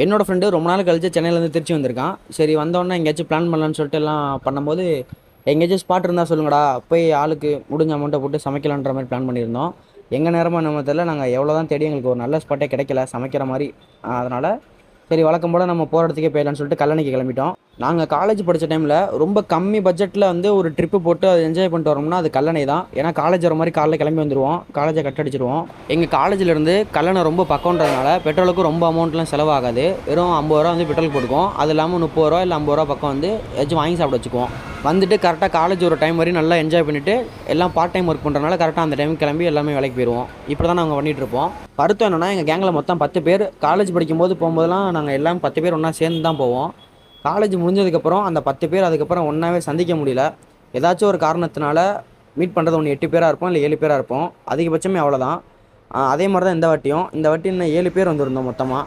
என்னோட ஃப்ரெண்டு ரொம்ப நாள் கழிச்சு சென்னையிலேருந்து திருச்சி வந்திருக்கான். சரி வந்தோடனே எங்கேயாச்சும் பிளான் பண்ணலான்னு சொல்லிட்டு எல்லாம் பண்ணும்போது, எங்கேயாச்சும் ஸ்பாட் இருந்தால் சொல்லுங்கடா, போய் ஆளுக்கு முடிஞ்ச அமௌண்ட்டை போட்டு சமைக்கலான்ற மாதிரி பிளான் பண்ணியிருந்தோம். எங்கள் நேரமாக நம்ம தெரியல, நாங்கள் எவ்வளோ தான் தேடி எங்களுக்கு ஒரு நல்ல ஸ்பாட்டே கிடைக்கல சமைக்கிற மாதிரி. அதனால் சரி வழக்கம் போல் நம்ம போகிற இடத்துக்கே போயிடலான்னு சொல்லிட்டு கல்லணைக்கு கிளம்பிட்டோம். நாங்கள் காலேஜ் படித்த டைமில் ரொம்ப கம்மி பட்ஜெட்டில் வந்து ஒரு ட்ரிப்பு போட்டு அதை என்ஜாய் பண்ணிட்டு வரோம்னா அது கல்லணை தான். ஏன்னா காலேஜ் வர மாதிரி காலைல கிளம்பி வந்துடுவோம், காலேஜை கட் அடிச்சிடுவோம். எங்கள் காலேஜிலேருந்து கல்லணை ரொம்ப பக்கம்ன்றதுனால பெட்ரோலுக்கு ரொம்ப அமௌண்ட்லாம் செலவாகாது. வெறும் 50 ரூபா வந்து பெட்ரோல் போட்டுக்குவோம். அது இல்லாமல் 30 ரூபா இல்லை 50 ரூபா பக்கம் வந்து ஏதாச்சும் வாங்கி சாப்பிட வச்சுக்குவோம். வந்துட்டு கரெக்டாக காலேஜ் ஒரு டைம் வரையும் நல்லா என்ஜாய் பண்ணிவிட்டு எல்லாம் பார்ட் டைம் ஒர்க் பண்ணுறதுனால கரெக்டாக அந்த டைம் கிளம்பி எல்லாமே வேலைக்கு போயிடுவோம். இப்படி தான் நாங்கள் பண்ணிகிட்டு இருப்போம். வருத்தம் என்னென்னா எங்கள் கேங்கில் மொத்தம் 10 பேர். காலேஜ் படிக்கும்போது போகும்போதெல்லாம் நாங்கள் எல்லாம் 10 பேர் ஒன்றா சேர்ந்து தான் போவோம். காலேஜ் முடிஞ்சதுக்கப்புறம் அந்த 10 பேர் அதுக்கப்புறம் ஒன்றாவே சந்திக்க முடியல. ஏதாச்சும் ஒரு காரணத்தினால மீட் பண்ணுறது ஒன்று 8 பேராக இருப்போம், இல்லை 7 பேராக இருப்போம். அதிகபட்சமே அவ்வளோதான். அதே மாதிரி தான் இந்த வாட்டியும். இந்த வாட்டி இன்னும் 7 பேர் வந்திருந்தோம் மொத்தமாக.